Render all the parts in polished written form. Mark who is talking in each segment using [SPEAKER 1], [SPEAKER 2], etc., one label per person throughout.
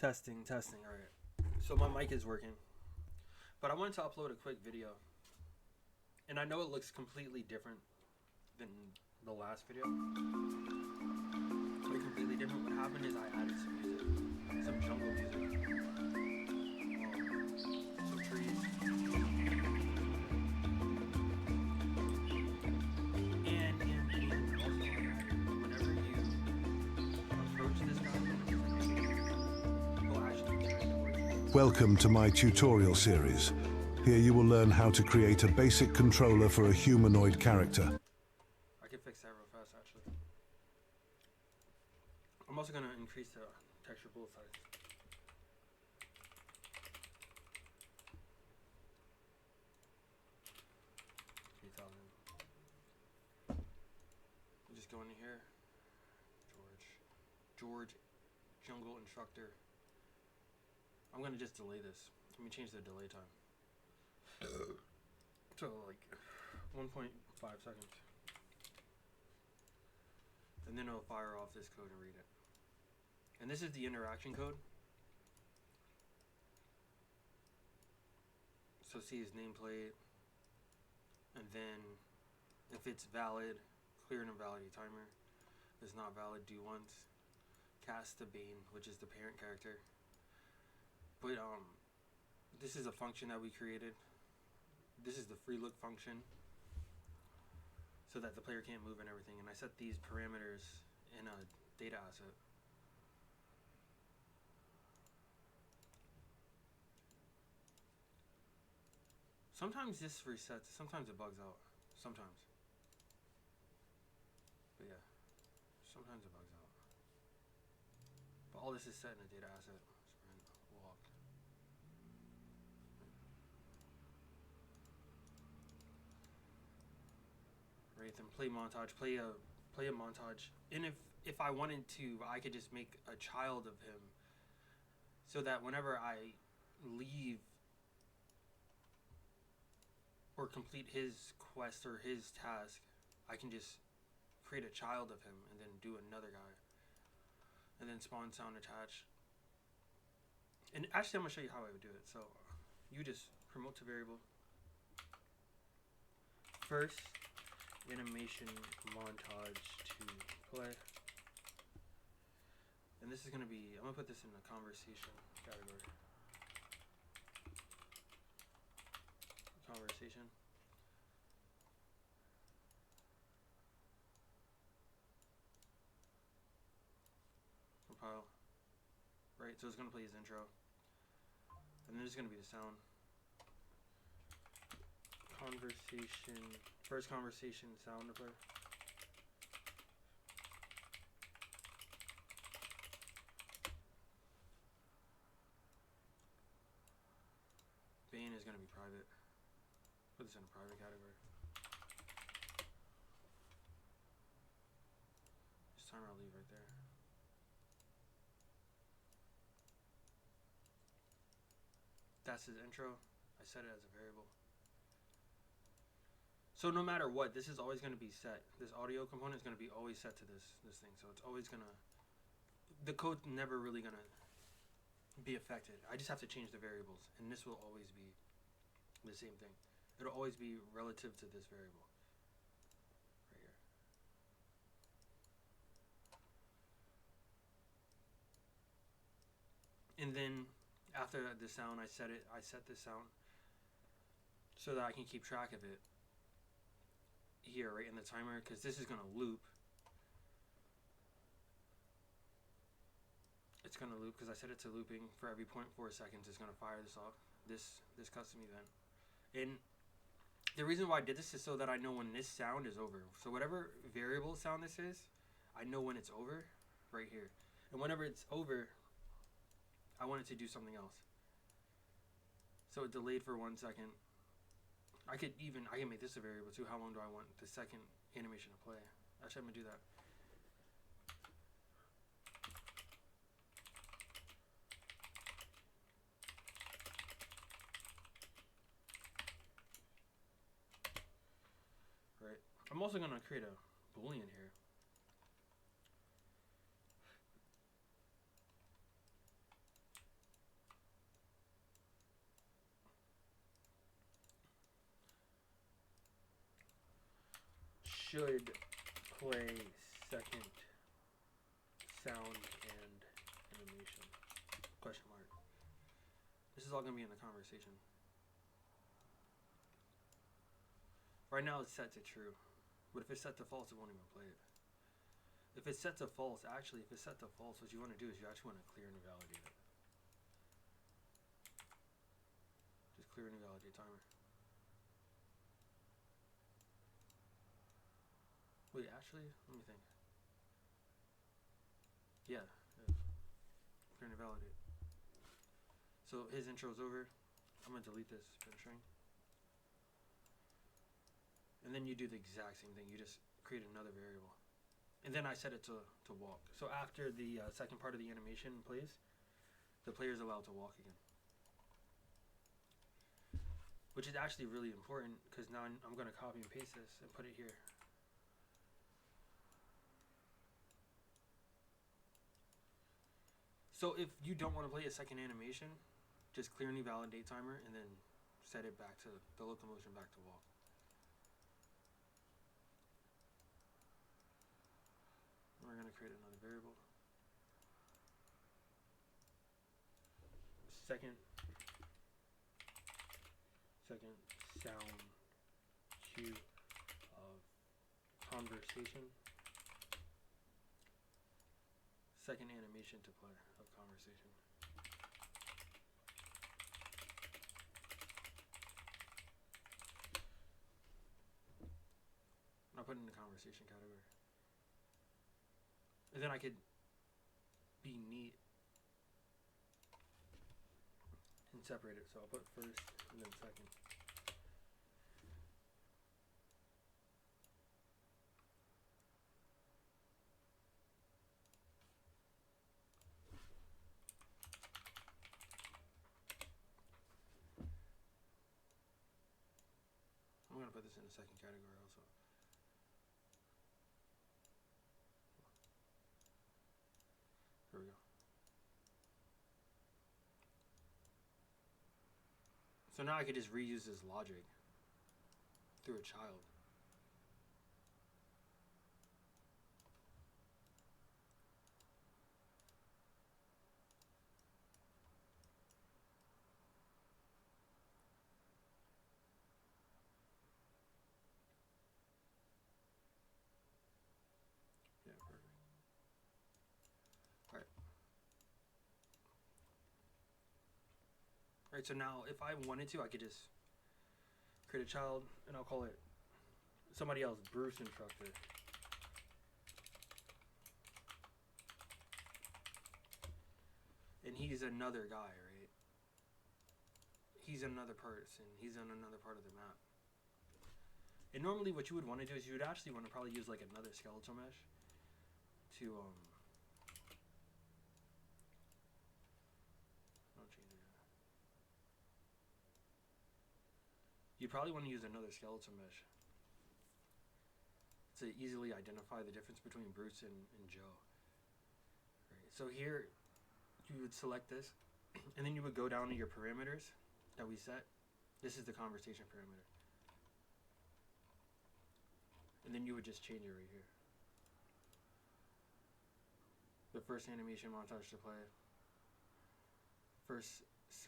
[SPEAKER 1] Testing, testing. All right. So my mic is working, but I wanted to upload a quick video, and I know it looks completely different than the last video. Like completely different. What happened is I added some music, some jungle music, some trees, and also whenever you approach this guy, he'll actually turn towards you.
[SPEAKER 2] Welcome to my tutorial series. Here you will learn how to create a basic controller for a humanoid character.
[SPEAKER 1] I can fix that real fast, actually. I'm also going to increase the texture pool size. Just go into here. George, jungle instructor. I'm going to just delay this. Let me change the delay time. So like 1.5 seconds. And then it'll fire off this code and read it. And this is the interaction code. So see his nameplate. And then if it's valid, clear an invalidity timer. If it's not valid, do once. Cast the Bane, which is the parent character. But this is a function that we created. This is the free look function, so that the player can't move and everything. And I set these parameters in a data asset. Sometimes this resets, sometimes it bugs out. Sometimes. But yeah, sometimes it bugs out. But all this is set in a data asset. Sprint, walk. Right, then play montage. Play a montage. And if I wanted to, I could just make a child of him, so that whenever I leave or complete his quest or his task, I can just create a child of him and then do another guy. And then spawn sound attach. And actually, I'm going to show you how I would do it. So you just promote to variable. First, animation montage to play. And this is going to be, I'm going to put this in the conversation category. Conversation. Compile. Right, so it's going to play his intro. And then there's going to be the sound. Conversation. First conversation sound to play. Bane is going to be private. Put this in a private category. This timer I'll leave right there. That's his intro. I set it as a variable. So no matter what, this is always going to be set. This audio component is going to be always set to this thing. So it's always going to, the code's never really going to be affected. I just have to change the variables, and this will always be the same thing. It'll always be relative to this variable right here. And then after the sound, I set this sound so that I can keep track of it here, right in the timer, because this is going to loop. It's going to loop because I set it to looping. For every 0.4 seconds, it's going to fire this off, this custom event. And the reason why I did this is so that I know when this sound is over. So whatever variable sound this is, I know when it's over right here. And whenever it's over, I want it to do something else. So it delayed for 1 second. I can make this a variable too. How long do I want the second animation to play? Actually, I'm going to do that. Right. I'm also going to create a boolean here. should play second sound and animation? Question mark. This is all gonna be in the conversation. Right now it's set to true, but if it's set to false, it won't even play it. If it's set to false, actually, if it's set to false, what you want to do is you actually want to clear and invalidate it. Just clear and invalidate timer. Wait, actually, let me think. Yeah. Clear and invalidate. So his intro's over. I'm gonna delete this fin string. And then you do the exact same thing. You just create another variable. And then I set it to walk. So after the second part of the animation plays, the player is allowed to walk again. Which is actually really important, because now I'm going to copy and paste this and put it here. So if you don't want to play a second animation, just clear and validate timer and then set it back to the locomotion back to walk. We're going to create another variable. Second sound cue of conversation. Second animation to play of conversation. And I'll put it in the conversation category. And then I could be neat and separate it. So I'll put first and then second. I'm going to put this in the second category also. Here we go. So now I could just reuse this logic through a child. Yeah, perfect. Alright. Alright, so now if I wanted to, I could just create a child and I'll call it somebody else, Bruce Instructor. And he's another guy, right? He's another person. He's on another part of the map. And normally what you would want to do is you would actually want to probably use like another skeletal mesh to I'll change it. You probably want to use another skeletal mesh to easily identify the difference between Bruce and Joe. Right. So here you would select this and then you would go down to your parameters that we set. This is the conversation parameter. And then you would just change it right here. The first animation montage to play. First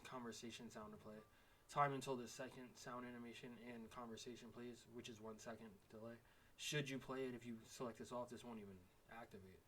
[SPEAKER 1] conversation sound to play. Time until the second sound animation and conversation plays, which is 1 second delay. Should you play it, if you select this off, this won't even activate.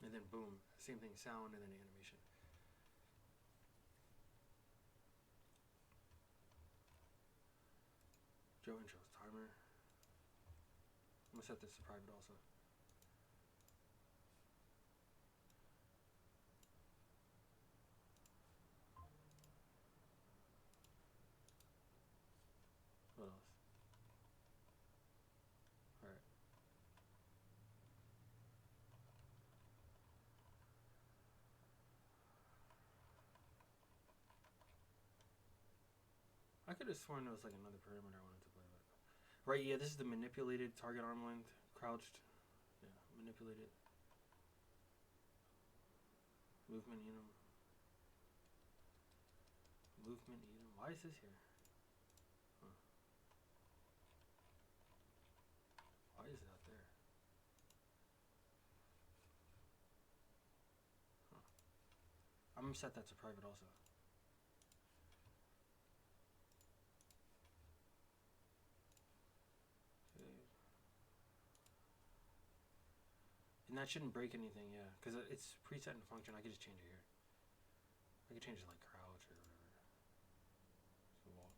[SPEAKER 1] And then boom, same thing, sound and then animation. Joe intros timer. I'm gonna set this to private also. What else? Alright. I could have sworn there was like another parameter I wanted to play with. Right, yeah, this is the manipulated target arm length, crouched. Yeah, manipulated. Movement enum. Movement enum. Why is this here? Huh. Why is that I'm gonna set that to private also. Okay. And that shouldn't break anything, yeah, because it's preset in function. I could just change it here. I could change it like crouch or whatever. So wall.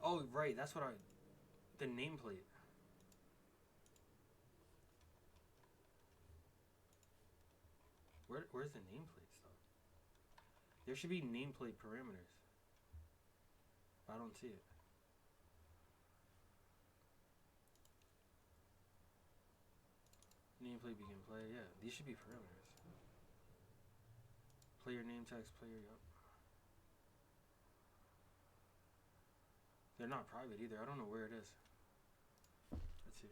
[SPEAKER 1] Oh, right, that's what the nameplate. Where's the nameplate stuff? There should be nameplate parameters. I don't see it. Nameplate begin play, yeah. These should be parameters. Player name text, player, yup. They're not private either. I don't know where it is. Let's see.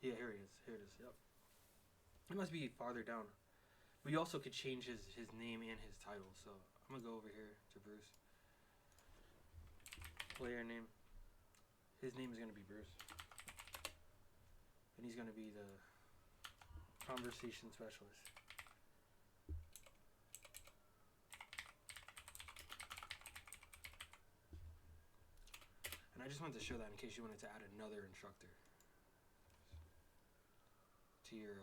[SPEAKER 1] Yeah, here it is. Here it is. Yep. It must be farther down. We also could change his name and his title. So I'm gonna go over here to Bruce. Player name. His name is gonna be Bruce, and he's gonna be the conversation specialist. And I just wanted to show that in case you wanted to add another instructor to your